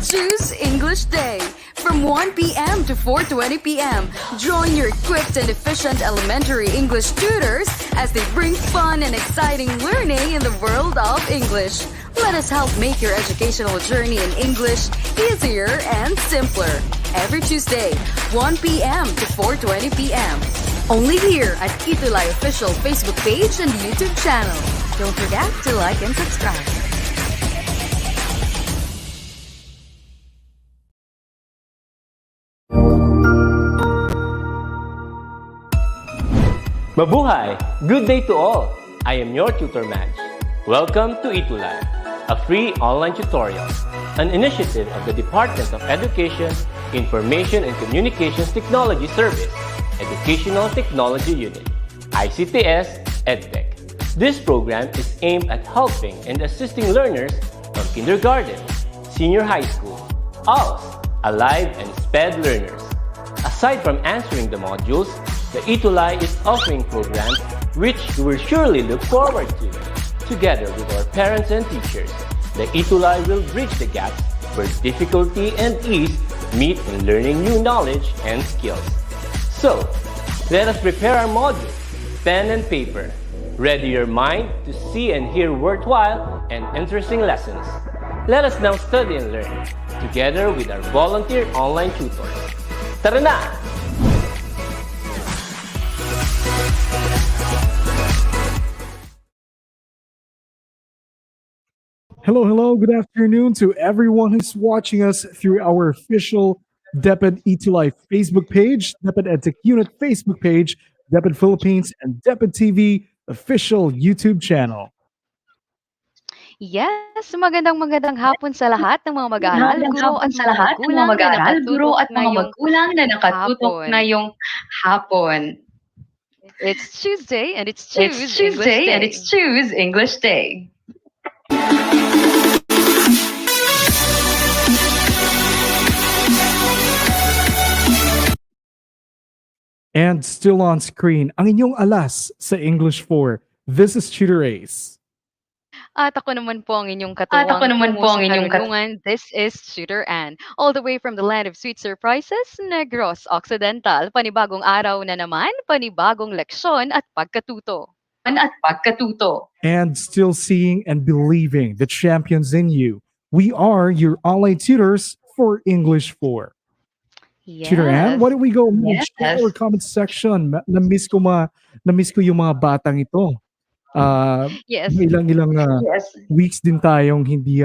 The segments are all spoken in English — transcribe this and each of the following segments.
Choose English Day. From 1 p.m. to 4:20 p.m., join your equipped and efficient elementary English tutors as they bring fun and exciting learning in the world of English. Let us help make your educational journey in English easier and simpler. Every Tuesday, 1 p.m. to 4:20 p.m. Only here at ETUlay official Facebook page and YouTube channel. Don't forget to like and subscribe. Mabuhay! Good day to all! I am your tutor Madge. Welcome to ETUlay, a free online tutorial, an initiative of the Department of Education, Information and Communications Technology Service, Educational Technology Unit, ICTS EdTech. This program is aimed at helping and assisting learners from kindergarten, senior high school, ALS, Alive and SPED learners. Aside from answering the modules, the ETUlay is offering programs which you will surely look forward to. Together with our parents and teachers, the ETUlay will bridge the gaps where difficulty and ease meet in learning new knowledge and skills. So, let us prepare our modules, pen and paper. Ready your mind to see and hear worthwhile and interesting lessons. Let us now study and learn, together with our volunteer online tutors. Tara na! Hello, good afternoon to everyone who's watching us through our official DepEd ETUlay Facebook page, DepEd EdTech Unit Facebook page, DepEd Philippines, and DepEd TV official YouTube channel. Yes, magandang hapon sa lahat ng mga mag-aaral, guro at mga magulang na nakatutok ngayong hapon. It's Tuesday and it's Choose English Day. And still on screen, ang inyong alas sa English 4. This is Tutor Ace. At ako naman po ang inyong katuwang. This is Tutor Ann. All the way from the land of sweet surprises, Negros Occidental. Panibagong araw na naman, panibagong leksyon at pagkatuto. And still seeing and believing the champions in you. We are your online tutors for English 4. Yes. Tutor Ann, why don't we go Yes. check our comment section? Na-miss ko yung mga batang ito. Yes. Ilang weeks din tayong hindi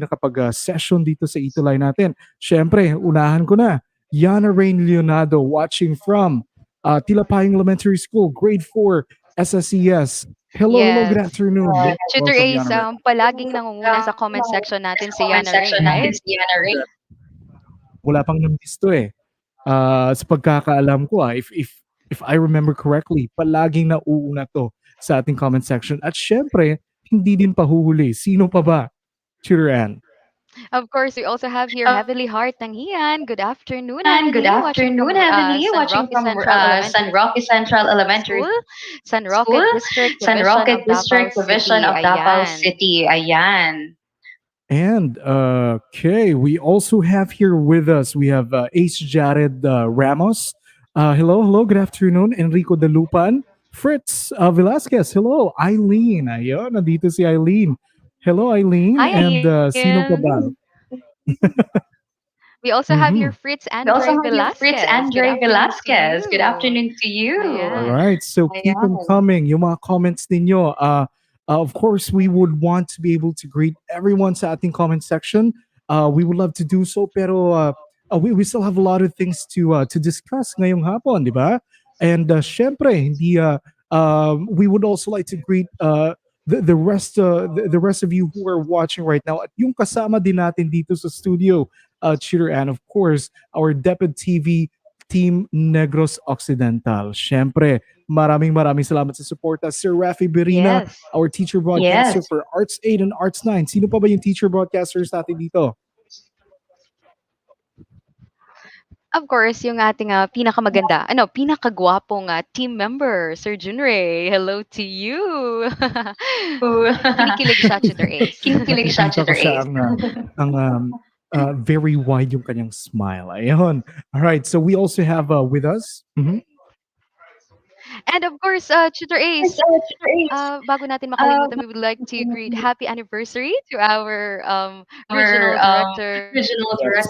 nakapag-session dito sa ETUlay natin. Syempre, unahan ko na. Yana Rain Leonardo watching from Tilapayong Elementary School, grade 4, SSES. Hello, good afternoon. Tutor Welcome, Ace, Yana Rain. palaging nangunguna sa comment section natin si Yana Rain, right? Wala pang na-miss to eh. Sa pagkakaalam ko, if I remember correctly, palaging nauuna to sa ating comment section. At syempre, hindi din pahuhuli. Sino pa ba? Tutor Ann. Of course, we also have here Heavenly Heart ng Hian. Good afternoon, Good afternoon, Heavenly, watching from San Roque Central Elementary School, San Roque District Division of Davao City. Ayan. And okay, we also have here with us, we have Ace Jared Ramos. Hello, good afternoon. Enrico Dalupan. Fritz Velasquez. Hello, Eileen. Ayun, nandito si Eileen. Hello, Eileen. Hi, and sino pa ba? We also have here Fritz Andre Velasquez. Good afternoon to you. All right, so keep them coming. Yung mga comments ninyo. Of course, we would want to be able to greet everyone sa ating comment section. We would love to do so, pero we still have a lot of things to discuss ngayong hapon, di ba? And syempre, we would also like to greet the rest of you who are watching right now. At yung kasama din natin dito sa studio, Tutor Ann, of course, our DepEd TV Team Negros Occidental. Syempre, maraming salamat sa suporta. Sir Rafi Berina, our teacher broadcaster for Arts 8 and Arts 9. Sino pa ba yung teacher broadcasters natin dito? Of course, yung ating pinakagwapong team member, Sir Junray. Hello to you. Kinikilig siya, Tutor Ace. Ang very wide yung kanyang smile. Ayun. All right. So we also have with us. Mhm. And of course, Tutor Ace, bago natin makalimutan, we would like to greet happy anniversary to our regional director, Yes,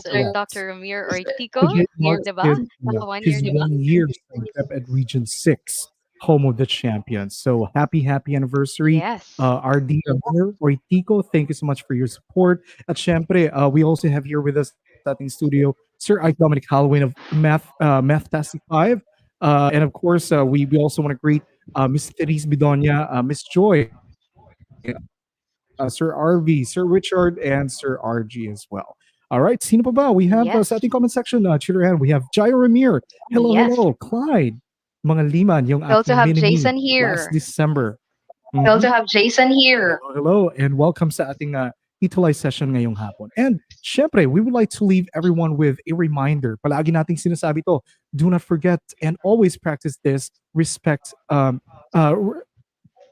Mr. correct. Dr. Ramir Ortico, Today marks 'di ba? his, Naka 1 year, his 'di ba? 1 year from DepEd Region 6, home of the champions. So happy anniversary, Yes. RD Ramir Ortico. Thank you so much for your support. At syempre, we also have here with us sa ating studio Sir Ike Dominic Halloween of Math Tastic 5. And of course, we also want to greet Miss Therese Bidonia, Miss Joy, Sir RV, Sir Richard, and Sir RG as well. All right, sino pa ba? We have sa ating comment Yes. section, Children, we have Jairo Ramir. Hello, Yes. Clyde. Mga liman, yung We aking also have mini-me Jason last here. December. We also Mhm. have Jason here. Hello, and welcome sa ating ETUlay session ngayong hapon. And syempre, we would like to leave everyone with a reminder. Palagi nating sinasabi to, do not forget and always practice this respect,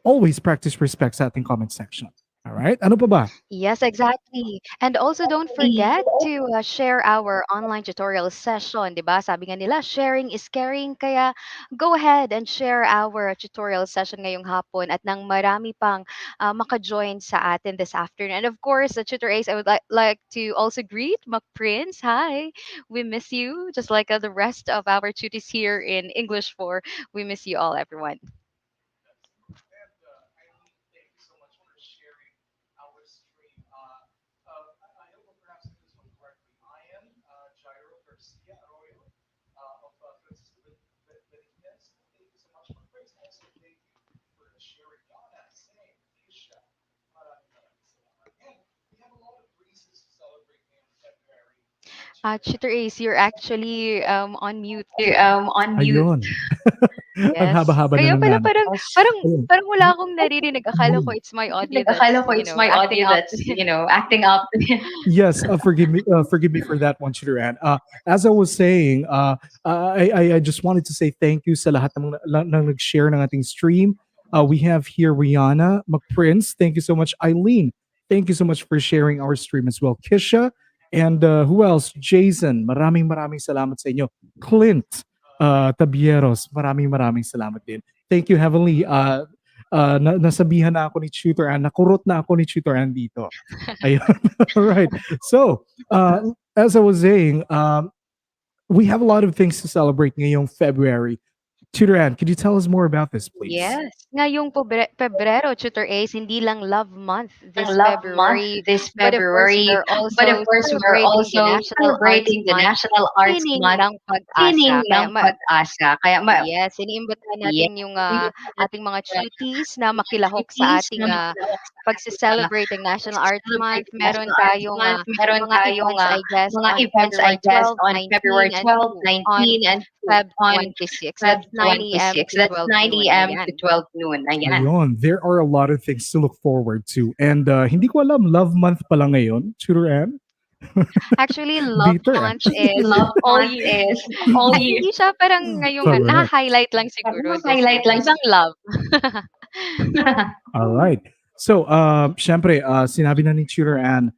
always practice respect sa ating comment section. All right? Ano pa ba? Yes, exactly. And also don't forget to share our online tutorial session, 'di ba? Sabi nga nila, sharing is caring. Kaya go ahead and share our tutorial session ngayong hapon at nang marami pang maka-join sa atin this afternoon. And of course, Tutor Ace, I would like to also greet Mac Prince. Hi. We miss you just like the rest of our tuties here in English 4. We miss you all, everyone. Tutor Ace, you're actually on mute. On mute. Ayun. Ang Yes. haba-haba na Kaya ng pala namin. parang Yes. parang Ayun. parang wala akong naririnig. Akala ko Ayun. it's my audio Like, that's, akala ko it's my acting audio up. that's, acting up. Yes, forgive me for that one, Shiran. As I was saying, I just wanted to say thank you sa lahat ng, ng nag-share ng ating stream. We have here Rihanna McPrince. Thank you so much, Eileen. Thank you so much for sharing our stream as well, Kisha, and who else? Jason. Maraming salamat sa inyo. Clint Tabieros. Maraming salamat din. Thank you, Heavenly. Nasabihan na ako ni Tutor Ann. Nakurot na ako ni Tutor Ann dito. Ayun. All right. So, as I was saying, we have a lot of things to celebrate ngayong February. Tutor Ann, could you tell us more about this, please? Yes. Ngayong Pebrero, Tutor Ace, hindi lang love month Ang this love month February, this but of course February. we're But of also course, we're celebrating the also National Arts celebrating the Month, National Arts Sining Month, ng Sining Pag-asa. ng Pag-asa. Yes, iniimbitahan Yes, natin yung iniimbitahan natin ating mga yung cuties na mga makilahok sa cuties ating na makilahok sa ating pagse-celebrate ng National Arts pag-celebrate Month. ng Meron National Arts tayong Month. Meron mga tayong events, I guess, mga on events, I February guess, 12, on 19, February and 12, 2 on 19, and 2 Feb on 26. Feb That's 9 a.m. 26. to That's 12 9 noon. a.m. to Ayan. 12 noon. Ayan. Ayun, there are a lot of things to look forward to. And hindi ko alam, love month pa lang ngayon, Tutor Ann? Actually, love Dito eh. month is Love all month year. is all year. Hindi siya parang ngayong Correct. na-highlight lang siguro this Highlight month. lang. Isang love. All right. So, syempre, sinabi na ni Tutor Ann,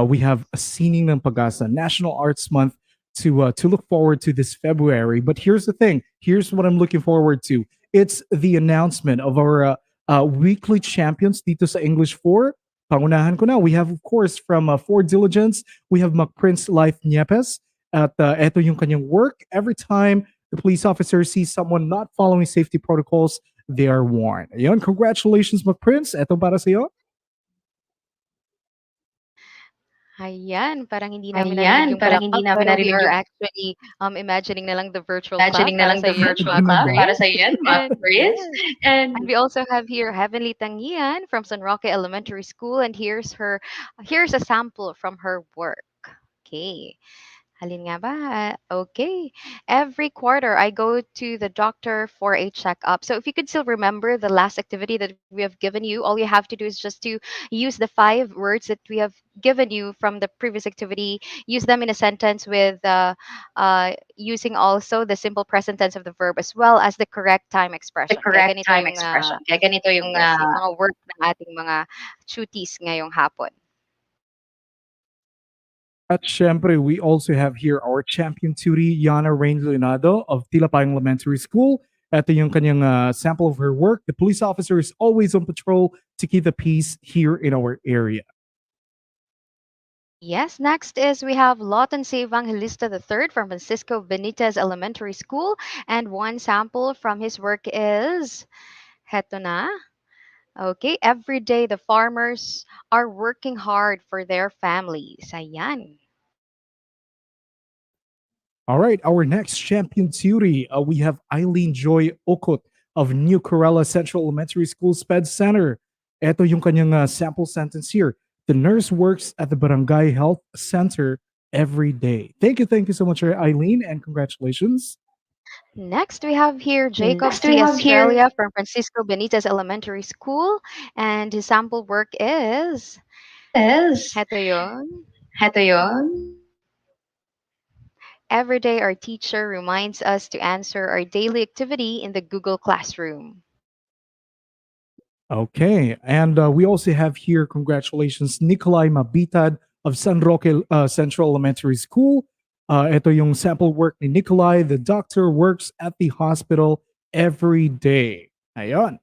we have a Sining ng Pag-asa, National Arts Month to look forward to this February. But here's the thing. Here's what I'm looking forward to. It's the announcement of our weekly champions dito sa English 4. Pangunahan ko na. We have, of course, from 4 Diligence, we have Prince Life Niepes. At eto yung kanyang work. Every time the police officer sees someone not following safety protocols, they are warned. Ayun, congratulations, McPrince. Eto para sa'yo. Ayan, parang hindi namin narinig Ayan, yung parang hindi palakpak, namin pero we narinig are yung actually imagining na lang the virtual clap imagining na para lang sa the yan, virtual Ano Mac clap ba? para Prince. sa yan, Mac And Prince. yes, And and we also have here Heavenly Tangian from San Roque Elementary School, and here's a sample from her work. Okay. Halin nga ba? Okay. Every quarter, I go to the doctor for a checkup. So if you could still remember the last activity that we have given you, all you have to do is just to use the 5 words that we have given you from the previous activity. Use them in a sentence with using also the simple present tense of the verb as well as the correct time the expression. Kaya correct ganito time yung expression. Kaya ganito yung yes, yung mga work ng ating mga cuties ngayong hapon. At syempre, we also have here our champion tutor, Yana Rain Leonardo of Tilapayong Elementary School. Ito yung kanyang sample of her work. The police officer is always on patrol to keep the peace here in our area. Yes, next is we have Lawton C. Evangelista III from Francisco Benitez Elementary School. And one sample from his work is, heto na. Okay, every day the farmers are working hard for their families. Ayan. All right, our next champion tutor, we have Eileen Joy Okot of New Corella Central Elementary School Sped Center. Ito yung kanyang sample sentence here. The nurse works at the Barangay Health Center every day. Thank you so much, Eileen, and congratulations. Next, we have here Jacob Next we C. have here Estrella from Francisco Benitez Elementary School. And his sample work is, is, heto yun. heto yun. Every day, our teacher reminds us to answer our daily activity in the Google Classroom. Okay, and we also have here, congratulations, Nikolai Mabitad of San Roque Central Elementary School. Ito yung sample work ni Nikolai. The doctor works at the hospital every day. Ayon.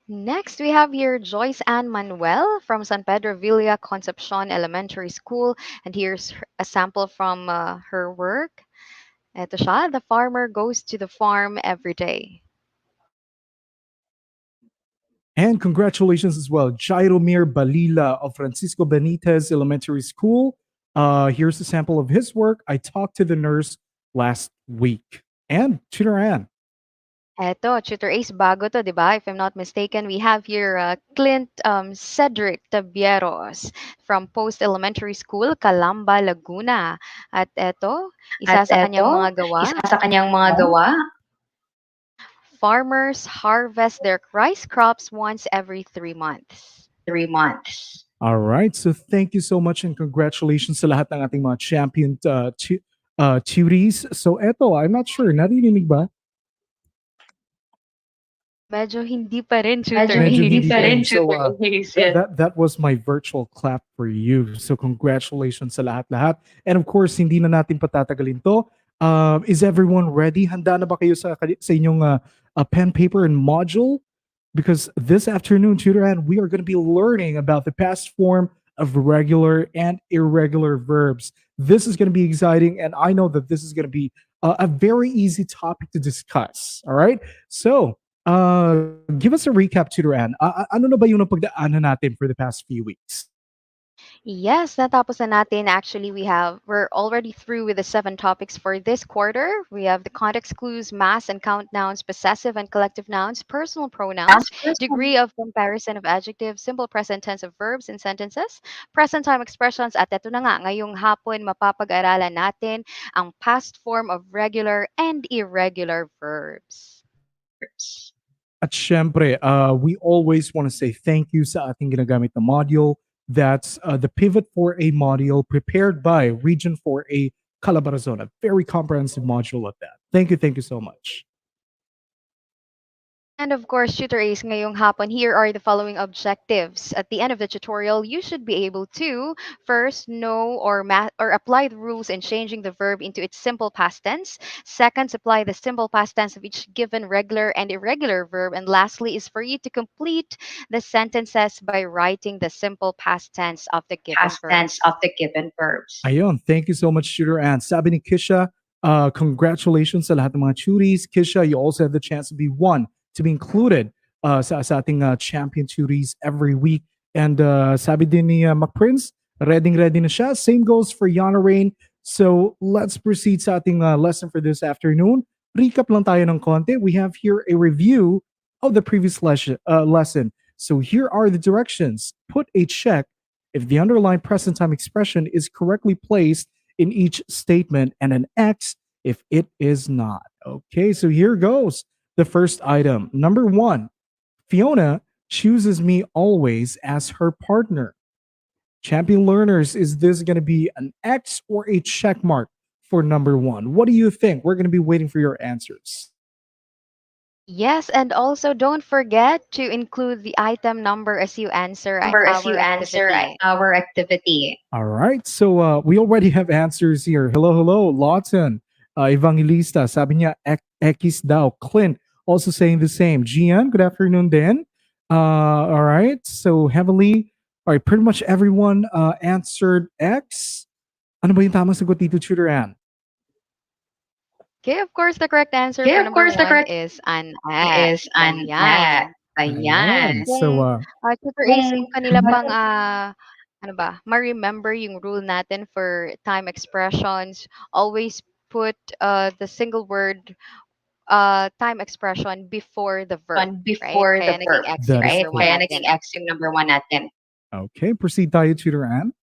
Next, we have here Joyce Ann Manuel from San Pedro Villa Concepcion Elementary School. And here's a sample from her work. Ito siya, the farmer goes to the farm every day. And congratulations as well, Jairomir Balila of Francisco Benitez Elementary School. Here's a sample of his work. I talked to the nurse last week. And Tutor Ann. Eto, Tutor Ace, bago to, di ba? If I'm not mistaken, we have here Clint Cedric Tabieros from Post Elementary School, Calamba, Laguna. At eto, isa At sa kanyang eto, mga gawa, isa sa kanyang mga gawa, farmers harvest their rice crops once every 3 months. 3 months. All right. So thank you so much and congratulations sa lahat ng ating mga champion tuties. So eto, I'm not sure, narinig ba? Medyo hindi pa rin, Medyo Tutor hindi Ace. pa rin, So, Tutor Ace. Yes. that was my virtual clap for you. So congratulations sa lahat-lahat. And of course, hindi na natin patatagalin to. Is everyone ready? Handa na ba kayo sa inyong pen, paper, and module? Because this afternoon, Tutor Ann, we are going to be learning about the past form of regular and irregular verbs. This is going to be exciting, and I know that this is going to be a very easy topic to discuss. All right? So, give us a recap, Tutor Ann. Ano na ba yung napagdaanan natin for the past few weeks? Yes, natapos na natin. Actually, we're already through with the 7 topics for this quarter. We have the context clues, mass and count nouns, possessive and collective nouns, personal pronouns, degree of comparison of adjectives, simple present tense of verbs and sentences, present time expressions, at eto na nga, ngayong hapon mapapag-aralan natin ang past form of regular and irregular verbs. At syempre, we always want to say thank you sa ating ginagamit na module. That's the Pivot for a module prepared by Region 4A Calabarzon. A very comprehensive module of that. Thank you so much. And of course, Tutor Ace, ngayong hapon, here are the following objectives. At the end of the tutorial, you should be able to first know or apply the rules in changing the verb into its simple past tense. Second, apply the simple past tense of each given regular and irregular verb. And lastly, is for you to complete the sentences by writing the simple past tense of the given Past tense verbs. of the given verbs. Ayun, thank you so much, Tutor Ann. Sabi ni Kisha, congratulations sa lahat ng mga tuties. Kisha, you also have the chance to be one, to be included sa ating champion tuties every week. And sabi din ni McPrince, ready na siya. Same goes for Yana Rain. So let's proceed sa ating lesson for this afternoon. Recap lang tayo ng konti. We have here a review of the previous lesson. So here are the directions. Put a check if the underlined present time expression is correctly placed in each statement and an X if it is not. Okay, so here goes. The first item. Number 1, Fiona chooses me always as her partner. Champion learners, is this going to be an X or a check mark for number 1? What do you think? We're going to be waiting for your answers. Yes, and also don't forget to include the item number as you answer our activity. our activity. All right. So we already have answers here. Hello, hello, Lawton. Evangelista, sabi niya, Ekis daw. Clint, also saying the same. Gian, good afternoon then. All right. So heavily, all right, pretty much everyone answered X. Ano ba yung tamang sagot dito, Tutor Ann? Okay, of course, the correct answer Okay, for of number course, the one correct is an is X. an act. Ayan. Ayan. Ayan. So, Kung Tutor Ace, Kung kung kanila pang ano ba, ma-remember yung rule natin for time expressions, always put the single word time expression before the verb, on right? before the Kaya naging verb, X yung that is right? number one Kaya correct. naging natin. X yung number one natin. Okay, proceed tayo, Tutor Ann.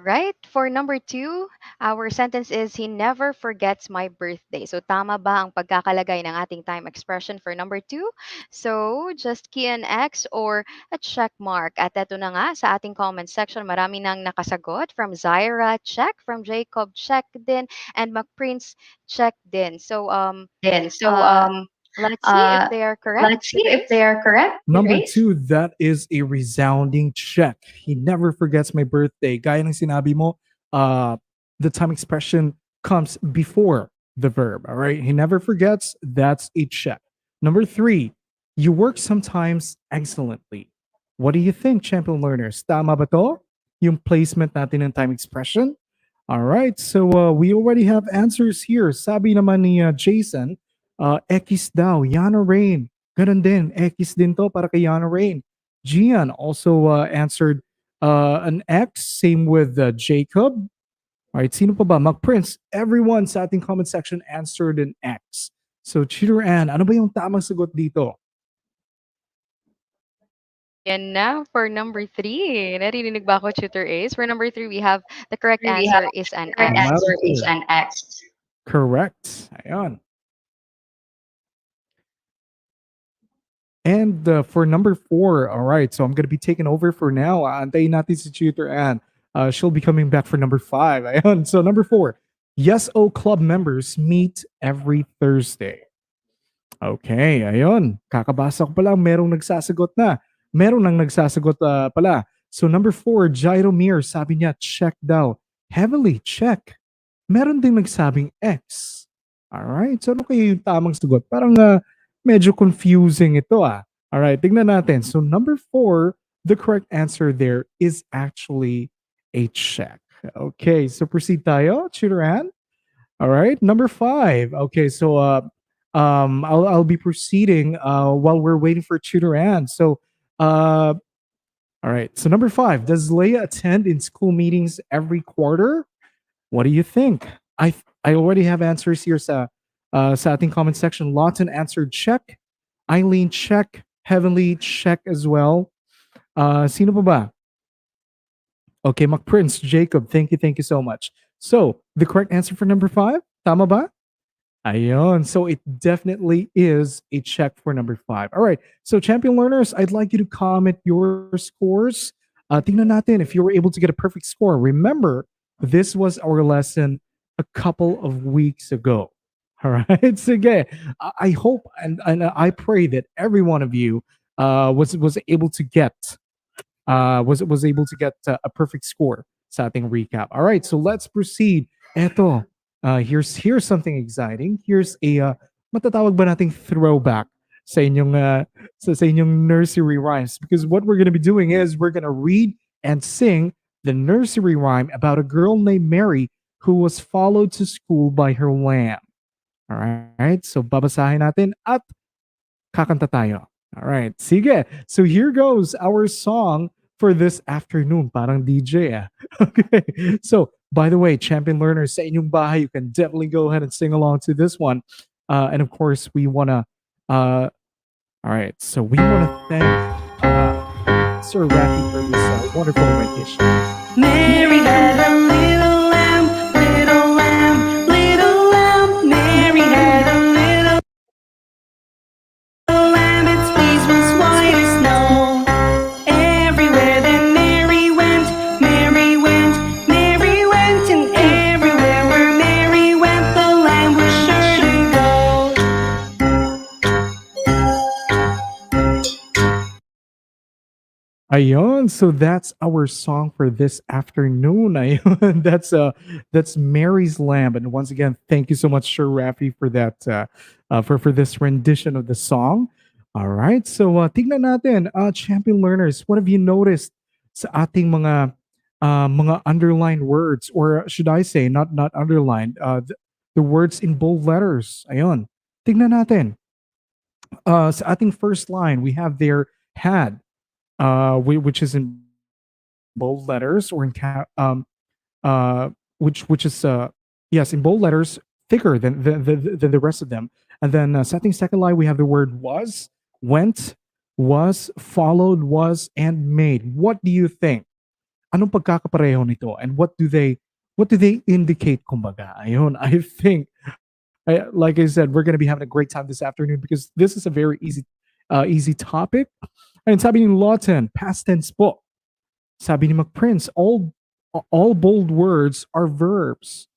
Right? For number two, our sentence is, he never forgets my birthday. So, tama ba ang pagkakalagay ng ating time expression for number two? So, just key an X or a check mark. At eto na nga, sa ating comment section, marami nang nakasagot. From Zaira, check. From Jacob, check din. And McPrince, check din. So, Then, so uh, let's see if uh, they are correct, let's see Tutor if they Ace. are correct. Number Grace? 2, that is a resounding check. He never forgets my birthday. Gaya ng sinabi mo, the time expression comes before the verb. All right. He never forgets. That's a check. Number 3, you work sometimes excellently. What do you think, champion learners? Tama ba to? Yung placement natin ng time expression? All right. So we already have answers here. Sabi naman ni Jason, X daw, Yana Rain. Ganun din, X din to para kay Yana Rain. Gian also answered an X. Same with Jacob. All right, sino pa ba? McPrince. Everyone sa ating comment section answered an X. So, Tutor Ann, ano ba yung tamang sagot dito? And now for number three. Narinig ba ako, Tutor Ace? For number three, we have the correct We have answer is an correct X. answer is Marco. an X. Correct. Ayan. And for number 4, all right, so I'm going to be taking over for now. Antayin natin si Tutor Ann. She'll be coming back for number 5. Ayan. So number 4, Yes O Club members meet every Thursday. Okay, ayun. Kakabasa ko pa lang, merong nagsasagot na. Meron nang nagsasagot pala. So number 4, Jairomir, sabi niya, check daw. Heavily, check. Meron ding nagsabing X. Alright, so ano kaya yung tamang sagot? Parang medyo confusing ito ah. Alright, tignan natin. So number 4, the correct answer there is actually a check. Okay, so proceed tayo, Tutor Ann. All right, number 5. Okay, so I'll be proceeding while we're waiting for Tutor Ann. So all right, so number 5, does Leia attend in school meetings every quarter? What do you think? I already have answers here sa ating comment section. Lawton answered check. Eileen check. Heavenly check as well. Sino pa ba? Okay, McPrince, Jacob, thank you so much. So, the correct answer for number 5, tama ba? Ayun. So it definitely is a check for number 5. All right. So champion learners, I'd like you to comment your scores. Tingnan natin if you were able to get a perfect score. Remember, this was our lesson a couple of weeks ago. All right. Sige. I hope and I pray that every one of you was able to get was able to get a perfect score sa ating recap. All right, so let's proceed. Eto, here's something exciting. Here's a matatawag ba nating throwback sa inyong sa inyong nursery rhymes, because what we're going to be doing is we're going to read and sing the nursery rhyme about a girl named Mary who was followed to school by her lamb. All right, so babasahin natin at kakanta tayo. All right, sige. So here goes our song for this afternoon. Parang DJ ah. Okay. So, by the way, champion learners sa inyong bahay, you can definitely go ahead and sing along to this one. And of course, we want to, all right. So we want to thank Sir Rafi for this wonderful rendition. Mary had a little lamb, little lamb, little lamb. Mary had a little lamb, its fleece was white as snow. Everywhere that Mary went, Mary went, Mary went, and everywhere where Mary went, the lamb was sure to go. Ayon, so that's our song for this afternoon. Ayon, that's Mary's Lamb, and once again, thank you so much, Sir Rafi, for that for this rendition of the song. All right, so tignan natin, champion learners, what have you noticed sa ating mga underlined words, or should I say, not underlined, the words in bold letters. Ayon, tignan natin. Sa ating first line, we have there had which is in bold letters or in which is yes in bold letters thicker than the rest of them. And then setting second line we have the word was, went, was, followed, was, and made. What do you think? Anong pagkakapareho nito? And what do they indicate? Kumbaga, ayun, I think like I said, we're going to be having a great time this afternoon because this is a very easy topic. And sabi ni Lawton, past tense po. Sabi ni McPrince, all bold words are verbs.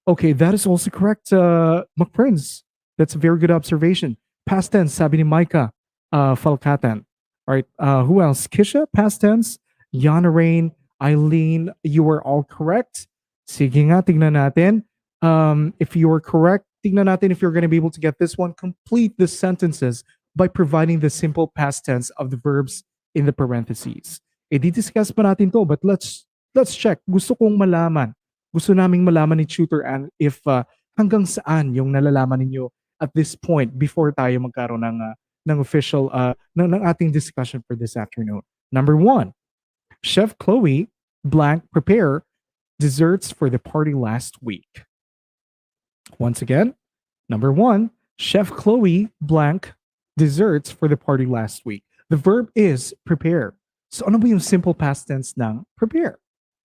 Okay, that is also correct, McPrince. That's a very good observation. Past tense, sabi ni Micah Falcatan. All right, who else? Kisha, past tense. Yana Rain, Eileen, you were all correct. Sige nga, tignan natin. If you are correct, tignan natin if you're going to be able to get this one. Complete the sentences by providing the simple past tense of the verbs in the parentheses. Di-discuss pa natin to, but let's check. Gusto kong malaman. Gusto naming malaman ni Tutor Ann if hanggang saan yung nalalaman ninyo at this point before tayo magkaroon ng official ng ating discussion for this afternoon. Number 1, Chef Chloe blank prepare desserts for the party last week. Once again, number 1, Chef Chloe blank desserts for the party last week. The verb is prepare. So ano ba yung simple past tense ng prepare?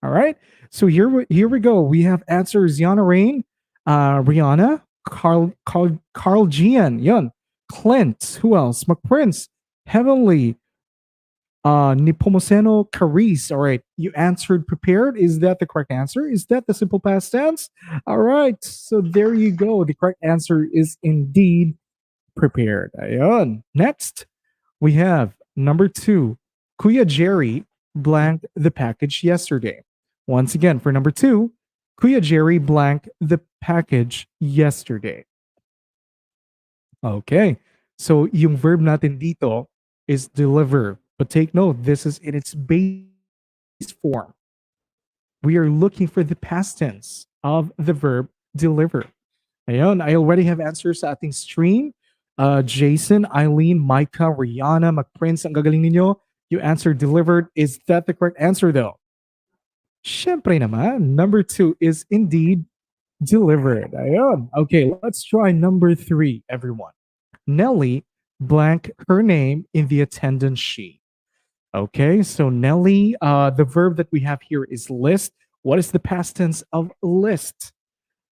All right. So here we go. We have answers Yana Rain, Rihanna, Carl Gian, Yun, Clint, who else? McPrince, Heavenly, Nipomoseno Caris. All right. You answered prepared. Is that the correct answer? Is that the simple past tense? All right. So there you go. The correct answer is indeed prepared. Ayun. Next, we have number 2. Kuya Jerry blanked the package yesterday. Once again, for number 2, Kuya Jerry blanked the package yesterday. Okay. So yung verb natin dito is deliver. But take note, this is in its base form. We are looking for the past tense of the verb deliver. Ayun, I already have answers sa ating stream. Jason, Eileen, Micah, Rihanna, McPrince, ang gagaling ninyo. You answered delivered. Is that the correct answer though? Syempre naman. Number 2 is indeed delivered. Ayun. Okay, let's try number 3, everyone. Nelly blank her name in the attendance sheet. Okay, so Nelly, the verb that we have here is list. What is the past tense of list?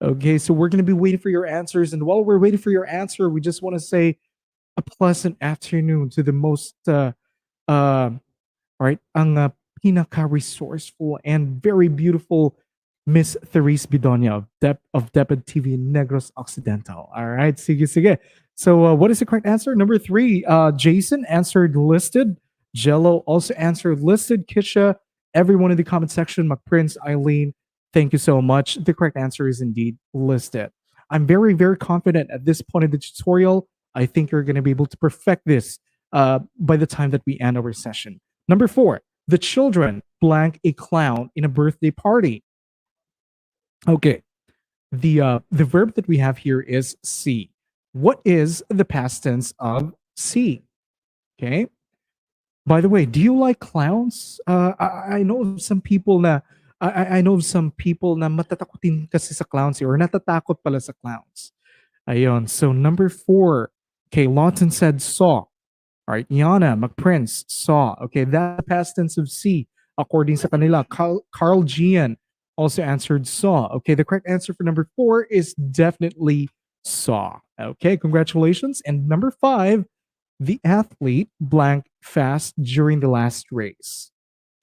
Okay, so we're going to be waiting for your answers. And while we're waiting for your answer, we just want to say a pleasant afternoon to the most, right, ang pinaka-resourceful and very beautiful Miss Therese Bidonia of DepEd TV Negros Occidental. All right, sige, sige. So what is the correct answer? Number 3, Jason answered listed. Jello also answered listed. Kisha, everyone in the comment section, McPrince, Eileen, thank you so much. The correct answer is indeed listed. I'm very, very confident at this point in the tutorial. I think you're going to be able to perfect this by the time that we end our session. Number 4, the children blank a clown in a birthday party. Okay, the verb that we have here is see. What is the past tense of see? Okay. By the way, do you like clowns? I know of some people na I know of some people na matatakotin kasi sa clowns or natatakot pala sa clowns. Ayun. So number 4. Okay, Lawton said saw. All right, Yana, McPrince, saw. Okay, that past tense of see according sa kanila. Carl Gian also answered saw. Okay, the correct answer for number 4 is definitely saw. Okay, congratulations. And number 5, the athlete blank fast during the last race.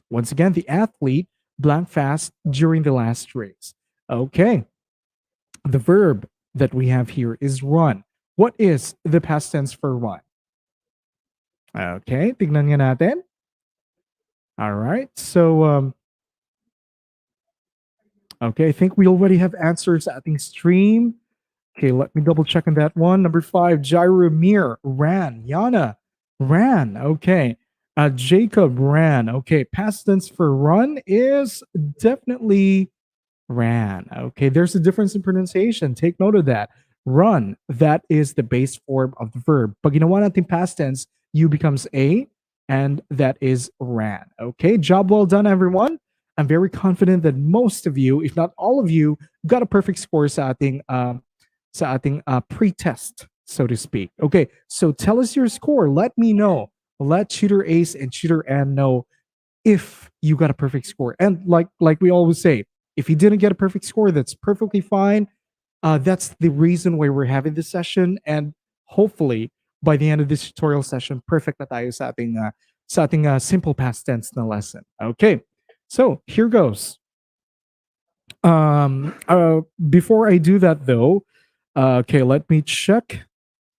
Once again, the athlete blank fast during the last race. Okay, the verb that we have here is run. What is the past tense for run? Okay, tignan nga natin. All right. So, okay, I think we already have answers at the stream. Okay, let me double check on that one. Number 5, Jairomir ran. Yana ran. Okay. Jacob ran. Okay, past tense for run is definitely ran. Okay, there's a difference in pronunciation. Take note of that. Run, that is the base form of the verb. Pag ginawa natin past tense, you becomes a, and that is ran. Okay, job well done, everyone. I'm very confident that most of you, if not all of you, got a perfect score sa ating pre-test, so to speak. Okay, so tell us your score. Let me know. Let Tutor Ace and Tutor Ann know if you got a perfect score. And like we always say, if you didn't get a perfect score, that's perfectly fine. That's the reason why we're having this session. And hopefully, by the end of this tutorial session, perfect na tayo sa ating simple past tense na lesson. Okay, so here goes. Before I do that though, okay, let me check.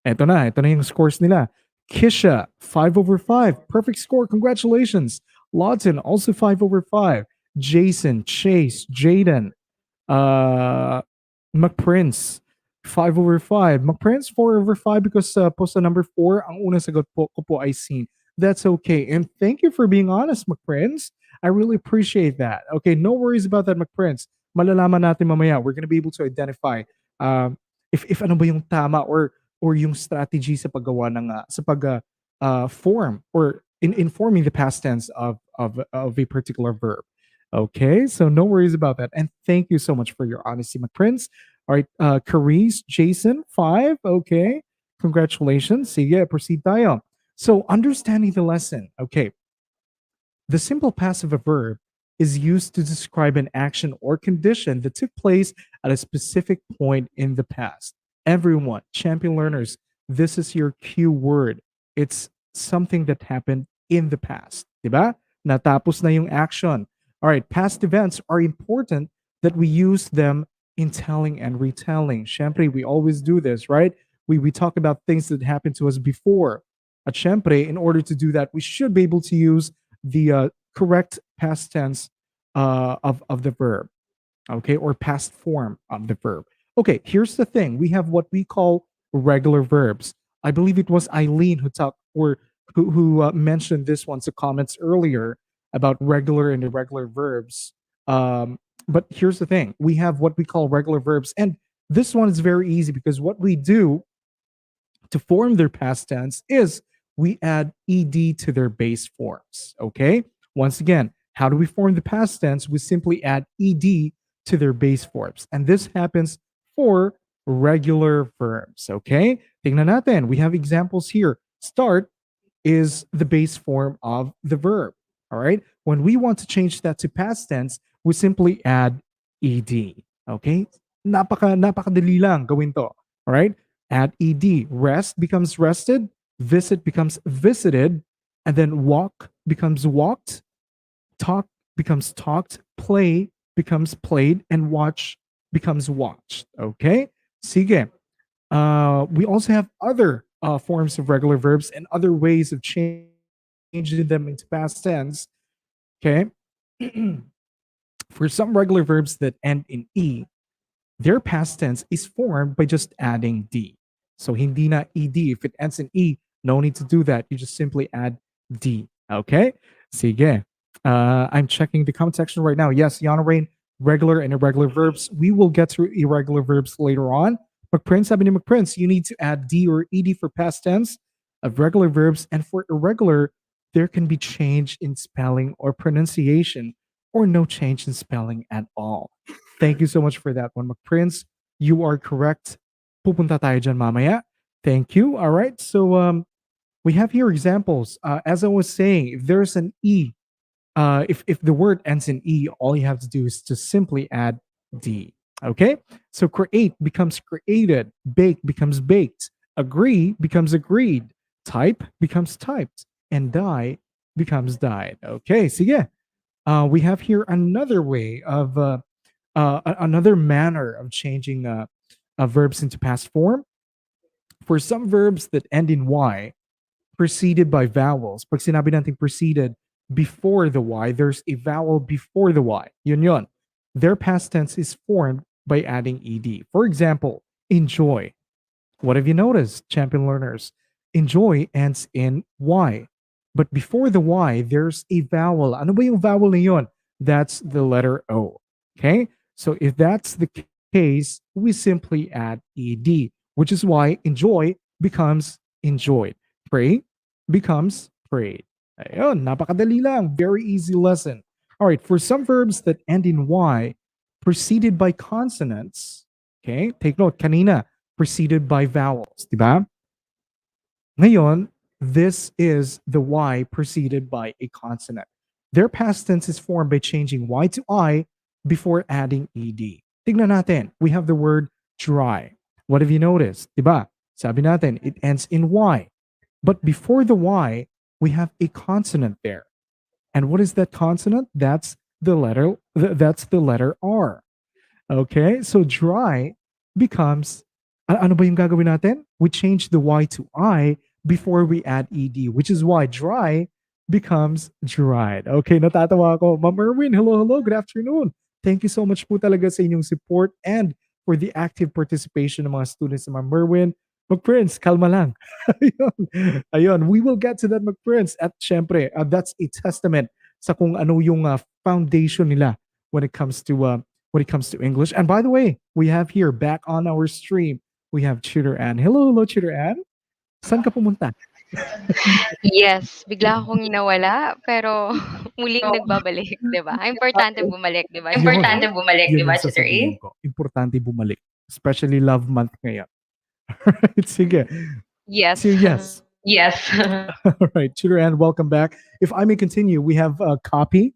Ito na yung scores nila. Kisha, 5/5. Perfect score. Congratulations. Lawton, also 5/5. Jason, Chase, Jaden, uh, McPrince, 5/5. McPrince, 4/5 because posta number 4, ang unang sagot ko po ay seen. That's okay. And thank you for being honest, McPrince. I really appreciate that. Okay, no worries about that, McPrince. Malalaman natin mamaya. We're gonna be able to identify if ano ba yung tama or yung strategy sa paggawa ng sa form or in informing the past tense of a particular verb. Okay, so no worries about that. And thank you so much for your honesty, McPrince. All right, Carice, Jason, 5. Okay, congratulations. Sige, proceed tayo. So understanding the lesson. Okay, the simple passive of a verb is used to describe an action or condition that took place at a specific point in the past. Everyone, champion learners, this is your cue word. It's something that happened in the past. Diba? Natapos na yung action. All right, past events are important that we use them in telling and retelling. Syempre, we always do this, right? We talk about things that happened to us before. At syempre, in order to do that, we should be able to use the correct past tense of the verb, okay, or past form of the verb. Okay, here's the thing: we have what we call regular verbs. I believe it was Eileen who talked or who mentioned this one to comments earlier about regular and irregular verbs. But here's the thing: we have what we call regular verbs, and this one is very easy because what we do to form their past tense is we add ed to their base forms. Okay. Once again, how do we form the past tense? We simply add ed to their base forms. And this happens for regular verbs. Okay. Tingnan natin. We have examples here. Start is the base form of the verb. All right. When we want to change that to past tense, we simply add ed. Okay. Napakadali lang gawin to. All right. Add ed. Rest becomes rested. Visit becomes visited. And then walk becomes walked. Talk becomes talked. Play becomes played. And watch becomes watched. Okay? Sige. We also have other forms of regular verbs and other ways of changing them into past tense. Okay? For some regular verbs that end in E, their past tense is formed by just adding D. So hindi na ed. If it ends in E, no need to do that. You just simply add D. Okay? Sige. I'm checking the comment section right now. Yes, Yana Rain, regular and irregular verbs. We will get to irregular verbs later on. McPrince, sabi ni McPrince, you need to add D or ed for past tense of regular verbs. And for irregular, there can be change in spelling or pronunciation or no change in spelling at all. Thank you so much for that one, McPrince. You are correct. Pupunta tayo dyan mamaya. Thank you. All right. So we have here examples. As I was saying, if there's an E, if the word ends in E, all you have to do is to simply add D. Okay? So create becomes created. Bake becomes baked. Agree becomes agreed. Type becomes typed. And die becomes died. Okay, sige. We have here another way of another manner of changing verbs into past form. For some verbs that end in Y, preceded by vowels. Pag sinabi natin preceded, before the Y. There's a vowel before the Y. Yun yun. Their past tense is formed by adding ed. For example, enjoy. What have you noticed, champion learners? Enjoy ends in Y. But before the Y, there's a vowel. Ano ba yung vowel na yun? That's the letter O. Okay? So if that's the case, we simply add ed, which is why enjoy becomes enjoyed. Pray becomes prayed. Ayun, napakadali lang. Very easy lesson. All right, for some verbs that end in Y, preceded by consonants, okay, take note, kanina, preceded by vowels, di ba? Ngayon, this is the Y preceded by a consonant. Their past tense is formed by changing Y to I before adding ed. Tignan natin, we have the word dry. What have you noticed? Diba? Sabi natin, it ends in Y. But before the Y, we have a consonant there. And what is that consonant? That's the letter R. Okay? So dry becomes ano ba yung gagawin natin? We change the Y to I before we add ed, which is why dry becomes dried. Okay, natatawa ako. Ma'am Erwin, hello, hello. Good afternoon. Thank you so much po talaga sa inyong support and for the active participation ng mga students ng Ma'am Erwin. Mag-Prince, kalma lang. Ayun. Ayun, we will get to that, Mag-Prince. At syempre, that's a testament sa kung ano yung foundation nila when it comes to English. And by the way, we have here back on our stream, we have Tutor Ann. Hello, hello, Tutor Ann. Saan ka pumunta? Yes, bigla akong nawala, pero muling nagbabalik, 'di ba? Importante bumalik, 'di ba, Tutor A? Importante bumalik, Yun di ba, ang Tutor A? sasabihin ko. Importante bumalik. Especially love month ngayon. Alright, sige. Yes. So yes. Yes. All right, Tutor Ann, welcome back. If I may continue, we have copy.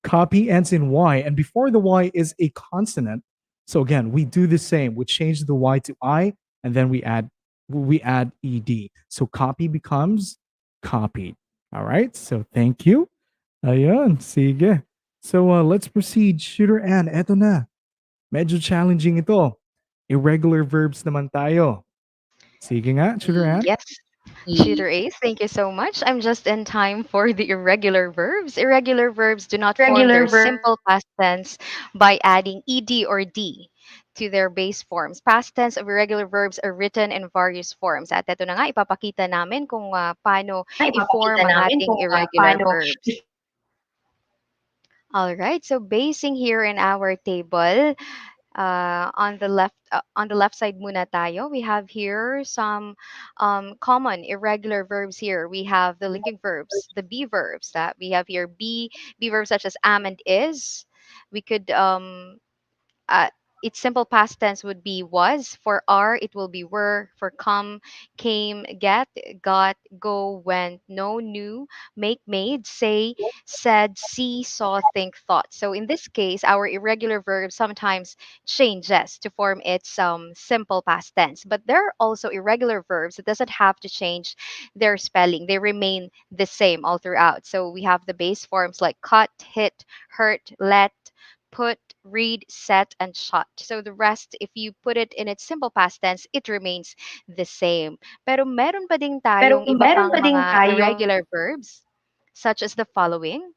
Copy ends in Y, and before the Y is a consonant. So again, we do the same. We change the Y to I, and then we add ed. So copy becomes copied. All right. So thank you. Ayun, sige. So let's proceed. Tutor Ann, eto na. Medyo challenging ito. Irregular verbs naman tayo. Sige nga, Tutor Ann. Yes. Tutor Ace, thank you so much. I'm just in time for the irregular verbs. Irregular verbs do not form Regular their verb. simple past tense by adding ed or d to their base forms. Past tense of irregular verbs are written in various forms. At ito na nga, ipapakita namin kung paano i-form Ipapakita ang namin ating kung irregular paano verbs. All right, so basing here in our table, on the left side muna tayo. We have here some common irregular verbs here. We have the linking verbs, the be verbs that we have here. Be verbs such as am and is. We could uh, its simple past tense would be was. For are, it will be were. For come, came, get, got, go, went, know, knew, make, made, say, said, see, saw, think, thought. So in this case, our irregular verb sometimes changes to form its simple past tense. But there are also irregular verbs that doesn't have to change their spelling. They remain the same all throughout. So we have the base forms like cut, hit, hurt, let, put, read, set, and shut. So the rest, if you put it in its simple past tense, it remains the same. Pero meron pa ding Pero tayong iba meron pang pa ding mga tayong irregular verbs, such as the following.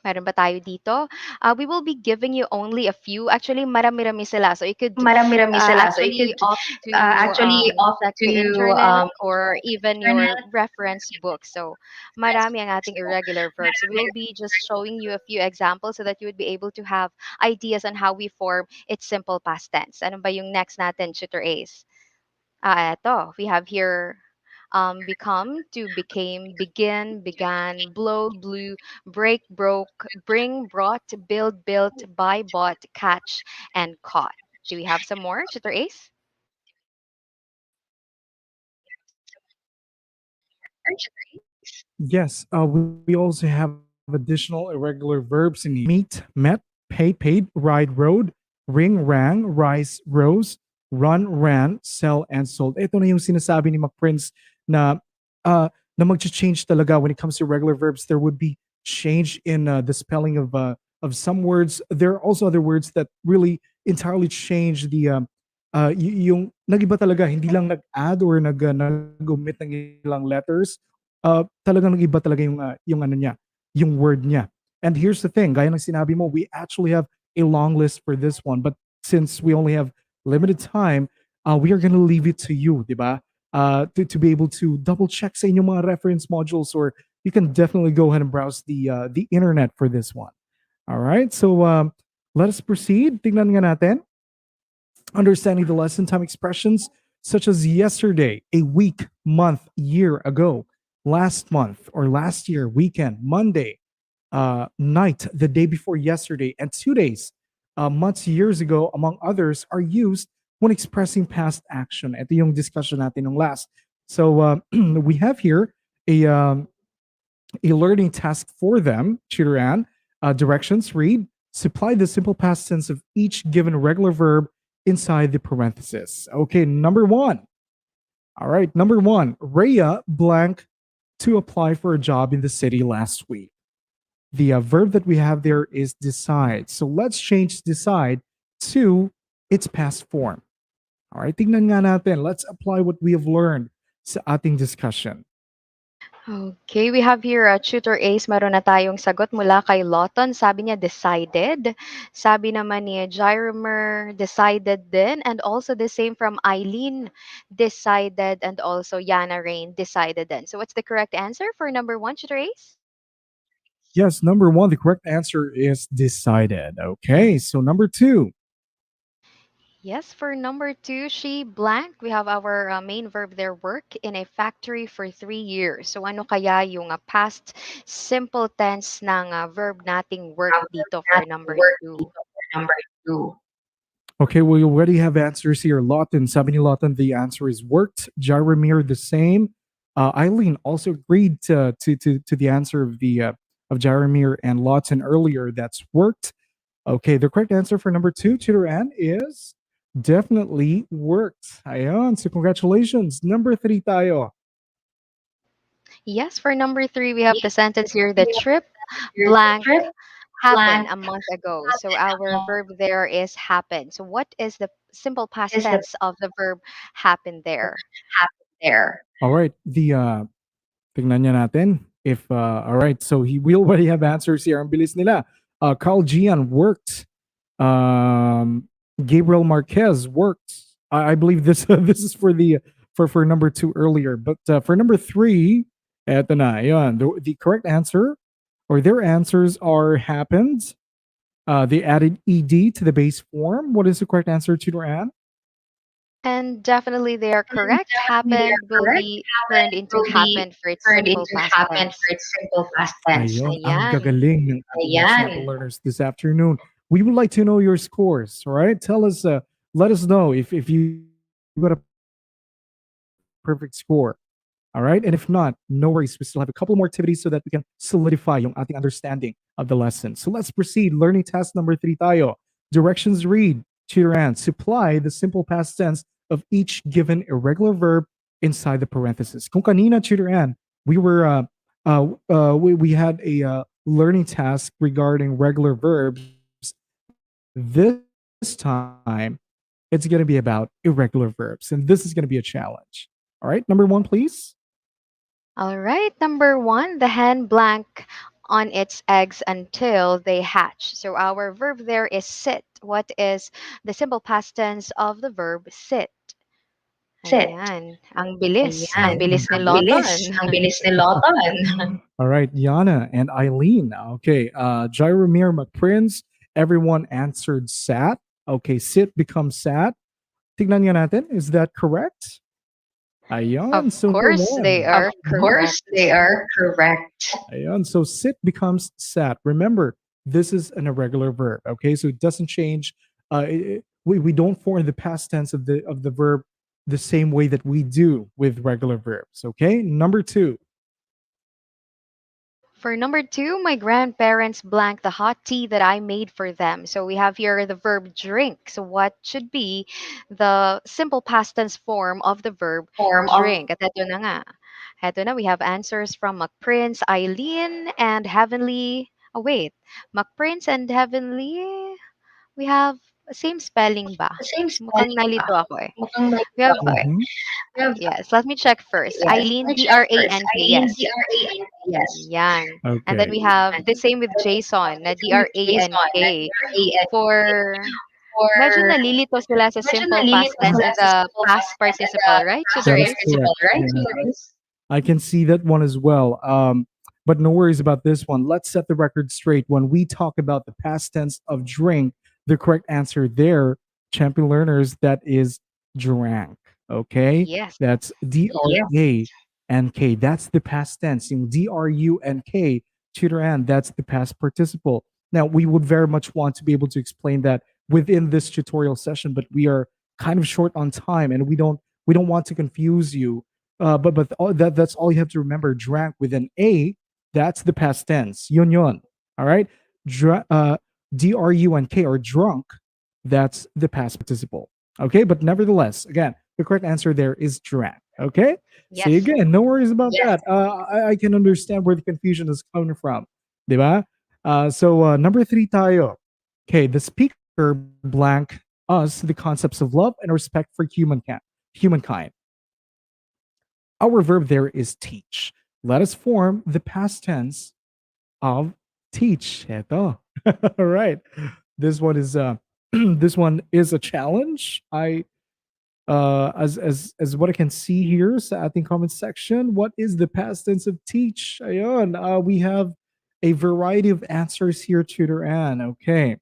Meron ba tayo dito? We will be giving you only a few. Actually, marami-rami sila. So you could marami-rami sila. So you actually could opt to actually opt check to the internet or even your internet. reference book. So marami ang ating irregular verbs. So we will be just showing you a few examples so that you would be able to have ideas on how we form its simple past tense. Ano ba yung next natin, Tutor Ace? Eto, we have here become, to became, begin, began, blow, blew, break, broke, bring, brought, build, built, buy, bought, catch, and caught. Do we have some more, Tutor Ace? Yes, we also have additional irregular verbs in here. Meet, met, pay, paid, ride, rode, ring, rang, rise, rose, run, ran, sell, and sold. Ito na yung sinasabi ni McPrince na na mag-change talaga when it comes to regular verbs. There would be change in the spelling of some words. There are also other words that really entirely change the yung nag-iba talaga, hindi lang nag-add or nag-omit ng ilang letters. Talagang nag-iba talaga yung ano niya, yung word niya. And here's the thing, gaya ng sinabi mo, we actually have a long list for this one, but since we only have limited time, we are gonna leave it to you, di ba? To be able to double check sa inyong mga reference modules, or you can definitely go ahead and browse the internet for this one. All right, so let us proceed. Tingnan nga natin. Understanding the lesson time expressions such as yesterday, a week, month, year ago, last month or last year, weekend, Monday, night, the day before yesterday, and 2 days, months, years ago, among others, are used when expressing past action. Ito yung discussion natin nung last. So we have here a learning task for them, Tutor Ann. Directions read, supply the simple past tense of each given regular verb inside the parenthesis. Okay, number one. All right, number one, Rhea blank to apply for a job in the city last week. The verb that we have there is decide. So let's change decide to its past form. All right, tingnan nga natin. Let's apply what we have learned sa ating discussion. Okay, we have here Tutor Ace, meron na tayong sagot mula kay Lawton. Sabi niya, decided. Sabi naman ni Jyromer, decided din. And also the same from Eileen, decided. And also Yana Rain, decided din. So what's the correct answer for number one, Tutor Ace? Yes, number one, the correct answer is decided. Okay, so number two. Yes, for number two, she blank. We have our main verb there, work in a factory for 3 years. So ano kaya yung past simple tense ng verb nating work dito for number two? Okay, we already have answers here. Lawton, sabi ni Lawton, the answer is worked. Jaromir, the same. Eileen also agreed to the answer of Jaromir and Lawton earlier. That's worked. Okay, the correct answer for number two, Tutor Ann, is definitely worked. Ayan, so congratulations. Number three tayo. Yes, for number three, we have the sentence here, the trip blank happened a month ago. So our verb there is happen. So what is the simple past tense of the verb happen there? All right, tingnan niya natin. If all right, so we already have answers here. Ang bilis nila. Carl Gian worked. Gabriel Marquez worked. I believe this this is for the for number two earlier, but for number three, eto na, yun. The correct answer or their answers are happened. They added ed to the base form. What is the correct answer, Tutor Ann? And definitely they are correct. Happened will be turned into happened for its simple past tense. Ayun, ang Ayan. gagaling ng ating mga sample learners this afternoon. We would like to know your scores, all right? Tell us, let us know if you got a perfect score, all right? And if not, no worries. We still have a couple more activities so that we can solidify yung ating understanding of the lesson. So let's proceed. Learning task number three tayo. Directions read, Tutor Ann, supply the simple past tense of each given irregular verb inside the parenthesis. Kung kanina, Tutor Ann, we were we had a learning task regarding regular verbs. This time, it's going to be about irregular verbs, and this is going to be a challenge. All right, number one, please. All right, number one, the hen blank on its eggs until they hatch. So our verb there is sit. What is the simple past tense of the verb sit? Ayan. Ang bilis. Ang bilis ni Loton. All right, Yana and Eileen. Okay, Jyromir McPrince, everyone answered sat. Okay, sit becomes sat. Tignan nga natin, is that correct? Ayan, Of course, they are correct. Ayan, so sit becomes sat. Remember, this is an irregular verb, okay? So it doesn't change. We don't form the past tense of the verb the same way that we do with regular verbs, okay? Number two. For number two, my grandparents blank the hot tea that I made for them. So we have here the verb drink. So what should be the simple past tense form of the verb drink? At eto na nga. Eto na, we have answers from McPrince, Eileen, and Heavenly. Oh, wait. McPrince and Heavenly. We have same spelling ba? Same Mukhang spelling ba? nalito ako eh. Mukhang We have, nalito ako eh. Mm-hmm. We have, yes, let me check first. yes, let Eileen, me check first. Drank, Eileen, yes. Drank, yes. Yan. And then Okay. we have And the same with Jason, na same with Jason, na Drank. DRANK. For, medyo For, nalilito sila sa medyo simple past nalilito tense sila and sa the simple past past tense and the participle, right, past That is Tutor correct. participle, right? Yeah. Tutorials? I can see that one as well. But no worries about this one. Let's set the record straight. When we talk about the past tense of drink, the correct answer there, champion learners, that is drank. Okay, Yes. that's DRANK. That's the past tense. In DRUNK, tutor and that's the past participle. Now we would very much want to be able to explain that within this tutorial session, but we are kind of short on time, and we don't want to confuse you. But that's all you have to remember. Drank with an A, that's the past tense. Yun yun. All right. DRUNK or drunk, that's the past participle. Okay. But nevertheless, again, the correct answer there is drank. Okay. See Yes. again, no worries about that. I can understand where the confusion is coming from. Diba? So number three tayo. Okay. The speaker blank us the concepts of love and respect for humankind. Our verb there is teach. Let us form the past tense of teach. Eto. All right. This one is this one is a challenge. I as what I can see here sa ating comment section, what is the past tense of teach? Ayun, we have a variety of answers here, Tutor Ann. Okay.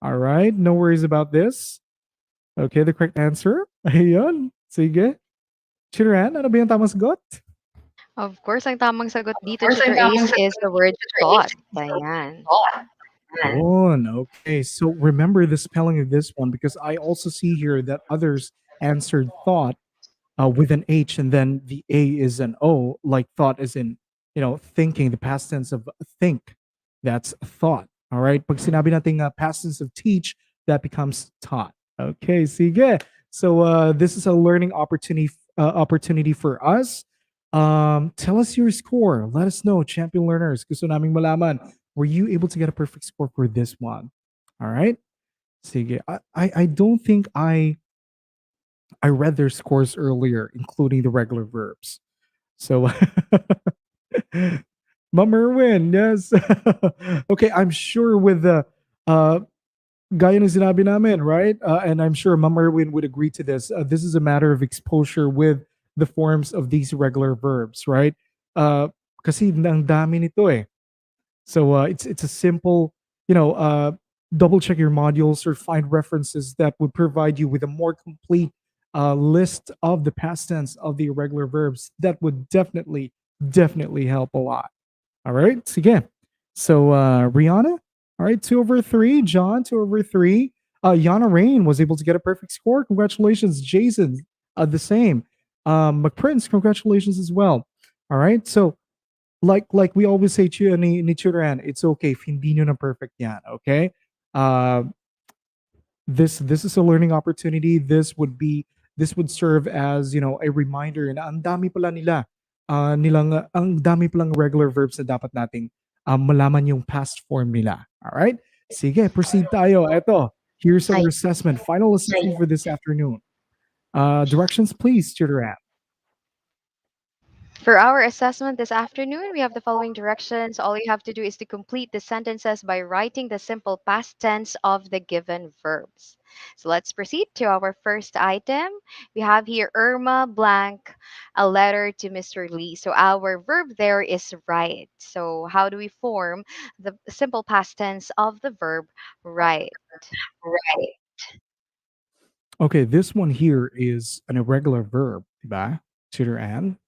All right. No worries about this. Okay, the correct answer. Ayun. Sige. Tutor Ann, ano ba yung tamang sagot? Of course, ang tamang sagot Of dito, course, ang Tutor tamang Ace, sagot is the word for thought. Ace is the Ayan. thought. Yan. Okay. So remember the spelling of this one because I also see here that others answered thought with an H and then the A is an O, like thought is in, thinking, the past tense of think. That's thought. All right. Pag sinabi nating past tense of teach, that becomes taught. Okay. Sige. So this is a learning opportunity for us. Tell us your score. Let us know, champion learners. Gusto naming malaman. Were you able to get a perfect score for this one? All right. Sige. I don't think I read their scores earlier, including the regular verbs. So, Mom Erwin, yes. Okay, I'm sure with the gaya ng sinabi namin, right? And I'm sure Mom Erwin would agree to this. This is a matter of exposure with the forms of these regular verbs, right? Kasi ang dami nito eh. So it's a simple, double check your modules or find references that would provide you with a more complete list of the past tense of the irregular verbs. That would definitely help a lot. All right, sige. So Rihanna, all right, 2/3. John, 2/3. Yana Rain was able to get a perfect score. Congratulations, Jason. The same. McPrince, congratulations as well. All right, so like we always say ni Churan, it's okay if hindi nyo na perfect yan, okay? This is a learning opportunity. This would serve as, a reminder na ang dami pala ang dami palang regular verbs na dapat nating malaman yung past form nila. All right? Sige, proceed tayo. Eto, here's our Ay. assessment. Final assessment for this afternoon. Directions, please, Churan. For our assessment this afternoon, we have the following directions. All you have to do is to complete the sentences by writing the simple past tense of the given verbs. So let's proceed to our first item. We have here Irma blank a letter to Mr. Lee. So our verb there is write. So how do we form the simple past tense of the verb write? Right. Okay, this one here is an irregular verb, diba? Tutor Ann.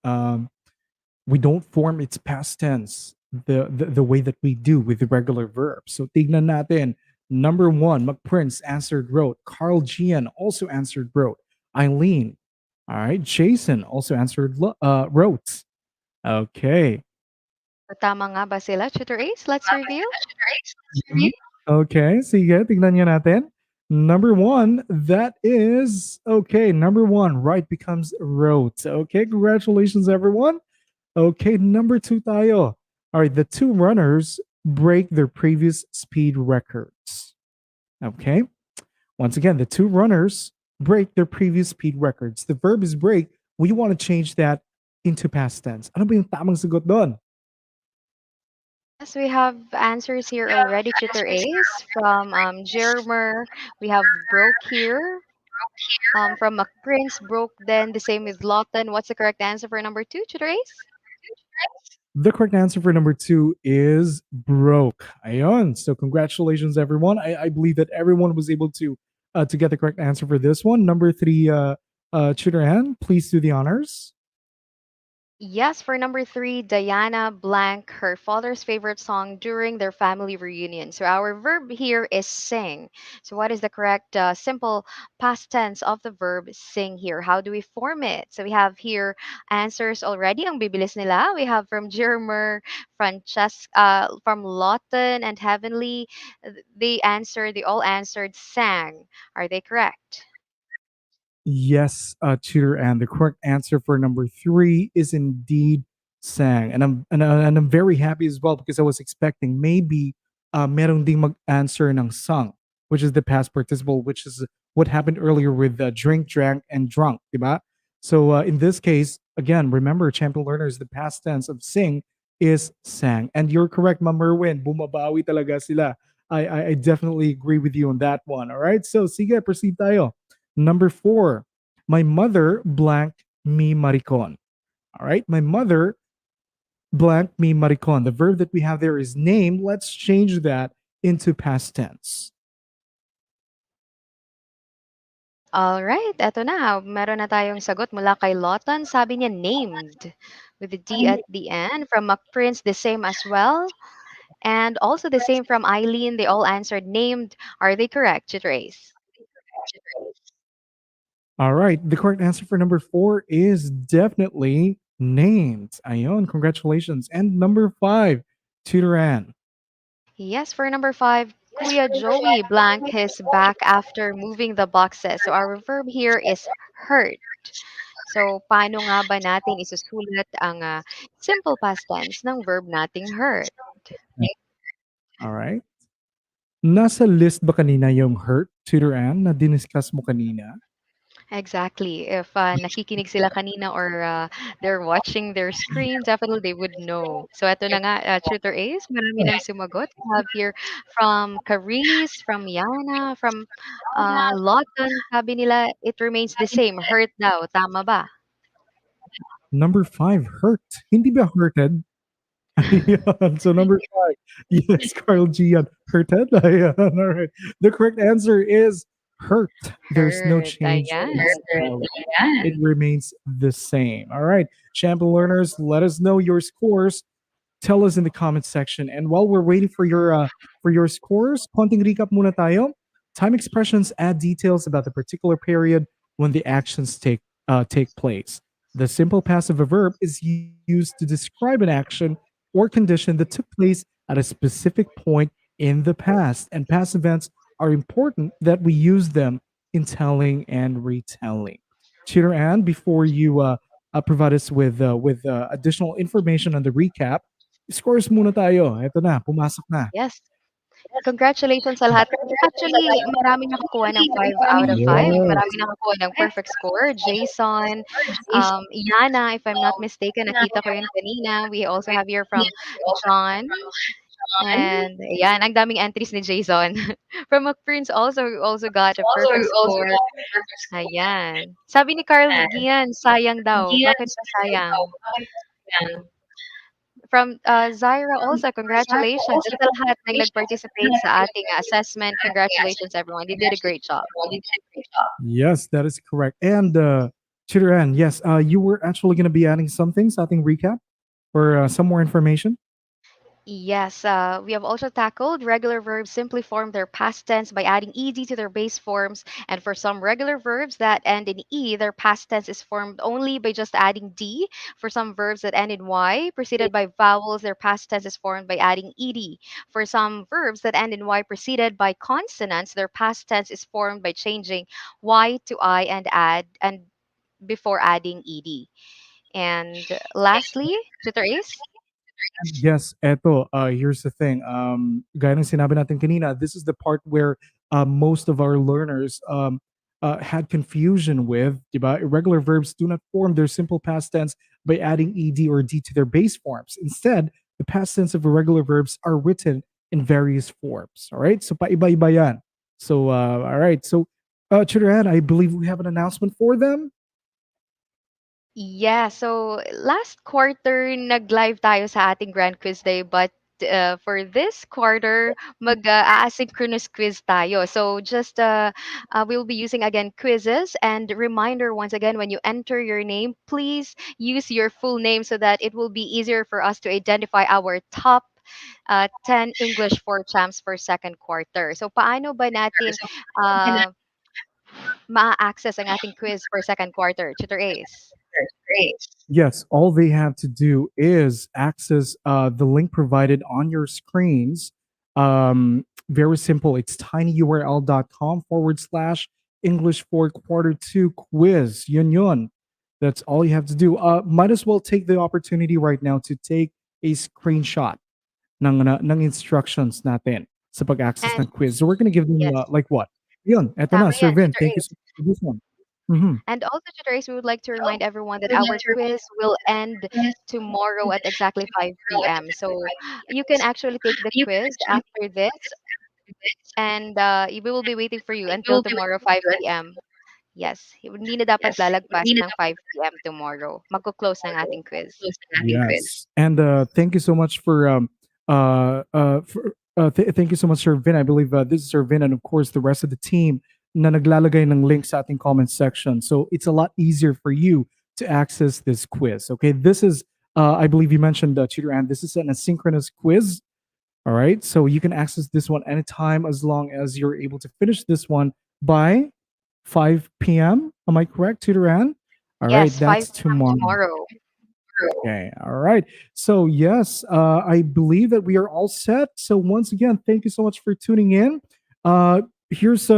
We don't form its past tense the way that we do with the regular verbs. So tignan natin. Number one, McPrince answered wrote. Carl Gian also answered wrote. Eileen, all right. Jason also answered wrote. Okay. Tama nga ba sila, Tutor Ace? Let's review. Okay, sige, tignan niyo natin. Number one, that is okay. Number one, right becomes wrote. Okay, congratulations, everyone. Okay, number two tayo. All right, the two runners break their previous speed records. Okay, Once again, the two runners break their previous speed records. The verb is break. We want to change that into past tense. Ano ba yung tamang sagot doon? Yes, we have answers here already. Tutor Ace from Jermer. We have broke here. From McPrince, broke then. The same with Lawton. What's the correct answer for number two, Tutor Ace? The correct answer for number two is broke. Ayon. So congratulations, everyone. I believe that everyone was able to get the correct answer for this one. Number three, Tutor Ann, please do the honors. Yes, for number three, Diana blank, her father's favorite song during their family reunion. So our verb here is sing. So what is the correct simple past tense of the verb sing here? How do we form it? So we have here answers already. Ang bibilis nila. We have from Jermer, from Lawton and Heavenly. They all answered sang. Are they correct? Yes, Tutor Ann. The correct answer for number three is indeed sang, and I'm very happy as well because I was expecting maybe merong ding mag-answer ng sung, which is the past participle, which is what happened earlier with drink, drank, and drunk, diba? So in this case, again, remember, champion learners, the past tense of sing is sang, and you're correct, Ma'am Merwin. Bumabawi talaga sila. I definitely agree with you on that one. All right, so sige, proceed tayo. Number four, my mother blanked me maricon. All right, my mother blanked me maricon. The verb that we have there is name. Let's change that into past tense. All right, eto na. Meron na tayong sagot mula kay Lawton. Sabi niya named with the D at the end. From McPrince, the same as well. And also the same from Eileen. They all answered named. Are they correct, Trace? All right, the correct answer for number four is definitely named. Ayon, congratulations. And number five, Tutor Ann. Yes, for number five, Kuya Joey blank his back after moving the boxes. So our verb here is hurt. So paano nga ba natin isusulat ang simple past tense ng verb nating hurt? All right. Nasa list ba kanina yung hurt, Tutor Ann, na diniscuss mo kanina? Exactly. If nakikinig sila kanina or they're watching their screen, definitely they would know. So eto na nga, Tutor Ace, marami nang sumagot. We have here from Caris, from Yana, from Lawton, sabi nila, it remains the same. Hurt daw. Tama ba? Number five, hurt. Hindi ba hurted? Ayan. So number five, yes, Carl Gian, hurted. Ayan. All right. The correct answer is hurt. There's no Hurt. change in Ayan. spell. It remains the same. All right. Champion learners, let us know your scores. Tell us in the comment section. And while we're waiting for your scores, konting recap muna tayo. Time expressions add details about the particular period when the actions take place. The simple passive of a verb is used to describe an action or condition that took place at a specific point in the past. And past events are important that we use them in telling and retelling. Tutor Ann, before you provide us with additional information on the recap, scores muna tayo. Ito na, pumasok na. Yes. Congratulations sa lahat. Actually, marami nakakuha ng 5 out of 5. Yes. Marami nakakuha ng perfect score. Jason, Yana, if I'm not mistaken, nakita ko yun kanina. We also have here from John. And yan, ang daming entries ni Jason. From McPrince also got a perfect score. Ayan. Sabi ni Carl Gian, sayang daw. Bakit ba sayang? From Zaira also, congratulations sa lahat ng nag-participate sa ating assessment. Congratulations, everyone. You did a great job. Yes, that is correct. And Tutor Ann, yes, you were actually going to be adding something, sa ating recap, or some more information. Yes, we have also tackled regular verbs simply form their past tense by adding ed to their base forms. And for some regular verbs that end in e, their past tense is formed only by just adding d. For some verbs that end in y, preceded by vowels, their past tense is formed by adding ed. For some verbs that end in y, preceded by consonants, their past tense is formed by changing y to I and before adding ed. And lastly, Tutor Ace? Yes, eto, here's the thing. Gaya ng sinabi natin kanina, this is the part where most of our learners had confusion with. Diba? Irregular verbs do not form their simple past tense by adding ed or d to their base forms. Instead, the past tense of irregular verbs are written in various forms. All right, so paiba-iba yan. So all right, so Chiran, I believe we have an announcement for them. Yeah, so last quarter nag-live tayo sa ating Grand Quiz Day, but for this quarter mag-asynchronous quiz tayo. So just we'll be using again quizzes, and reminder once again, when you enter your name, please use your full name so that it will be easier for us to identify our top 10 English for champs for second quarter. So paano ba natin uh, ma-access ang ating quiz for second quarter, Tutor Ace? Yes, all they have to do is access the link provided on your screens. Very simple. It's tinyurl.com/English for quarter two quiz. Yun yun. That's all you have to do. Might as well take the opportunity right now to take a screenshot ng instructions natin sa pag-access ng And quiz. So we're gonna give them yes, like what? Yun, eto na, tama Sir yan, Vin. Tutor Thank you Ace. so much for this one. Mhm. And also, Tutor Ace, we would like to remind everyone that our quiz will end tomorrow at exactly 5 p.m. So you can actually take the quiz after this, and we will be waiting for you until tomorrow 5 p.m. Yes, hindi na dapat lalagpas ng 5 p.m. tomorrow. Magko-close ng ating quiz. Yes. And thank you so much thank you so much, Sir Vin. I believe this is Sir Vin and of course the rest of the team na naglalagay ng link sa ating comment section. So it's a lot easier for you to access this quiz. Okay, this is I believe you mentioned Tutor Ann, this is an asynchronous quiz. All right, so you can access this one anytime as long as you're able to finish this one by 5 p.m. Am I correct, Tutor Ann? All right, Yes, that's 5 p.m. tomorrow. Okay, all right. So yes, I believe that we are all set. So once again, thank you so much for tuning in. Here's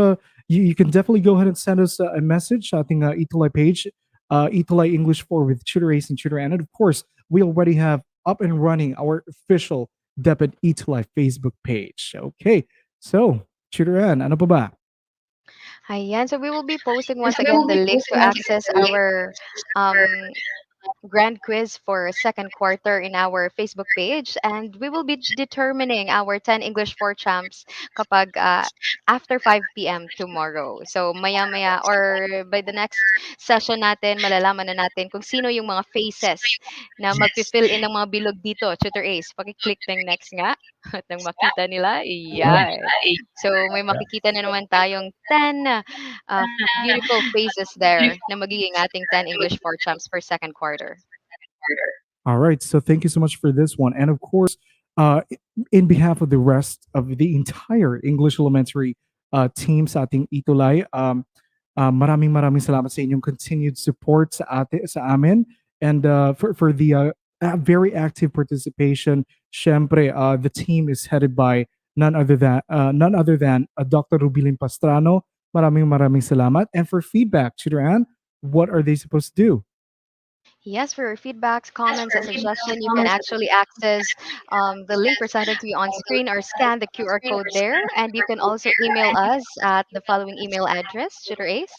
you can definitely go ahead and send us a message. I think ETUlay page, ETUlay English 4 with Tutor Ace and Tutor Ann. And of course, we already have up and running our official DepEd ETUlay Facebook page. Okay, so Tutor Ann, ano pa ba? Ayan, so we will be posting once again the link to access our grand quiz for second quarter in our Facebook page, and we will be determining our 10 English for champs kapag after 5 p.m. tomorrow. So maya-maya or by the next session natin, malalaman na natin kung sino yung mga faces na magpi-fill in ng mga bilog dito. Tutor Ace, paki-click ng next nga at nang makita nila, Yeah. so may makikita na naman tayong 10 beautiful faces there na magiging ating 10 English for champs for second quarter. All right. So thank you so much for this one. And of course, uh, in behalf of the rest of the entire English Elementary team sa ating ETUlay, maraming salamat sa inyong continued support sa amin. And for the very active participation, syempre, the team is headed by none other than Dr. Rubilin Pastrano. Maraming salamat. And for feedback, Tutor Ann, what are they supposed to do? Yes, for your feedbacks, comments, and suggestion, you can actually access the link presented to you on screen or scan the QR code there. And you can also email us at the following email address, Tutor Ace.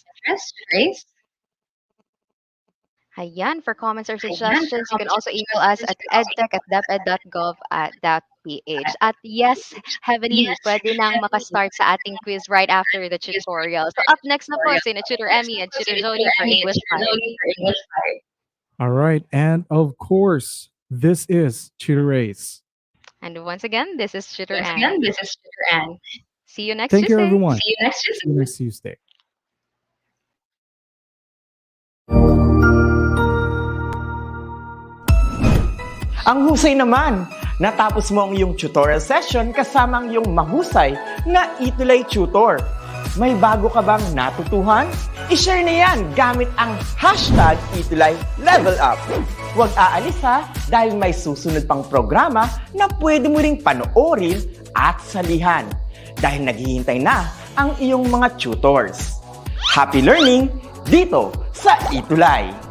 Ayan, for comments or suggestions, you can also email us at edtech@deped.gov.ph. At yes, Heavenly, pwede nang makastart sa ating quiz right after the tutorial. So up next na po, sina Tutor Emmy and Tutor Jody for English 5. All right. And of course, this is Tutor Ace. And once again, this is Tutor Ann. See you next Thank you, Tuesday. everyone. See you next Tuesday. Ang husay naman! Natapos mo ang iyong tutorial session kasama ang iyong mahusay na ETUlay tutor. May bago ka bang natutuhan? I-share na yan gamit ang hashtag ETUlay Level Up. Huwag aalis ha, dahil may susunod pang programa na pwede mo ring panoorin at salihan. Dahil naghihintay na ang iyong mga tutors. Happy learning dito sa ETUlay!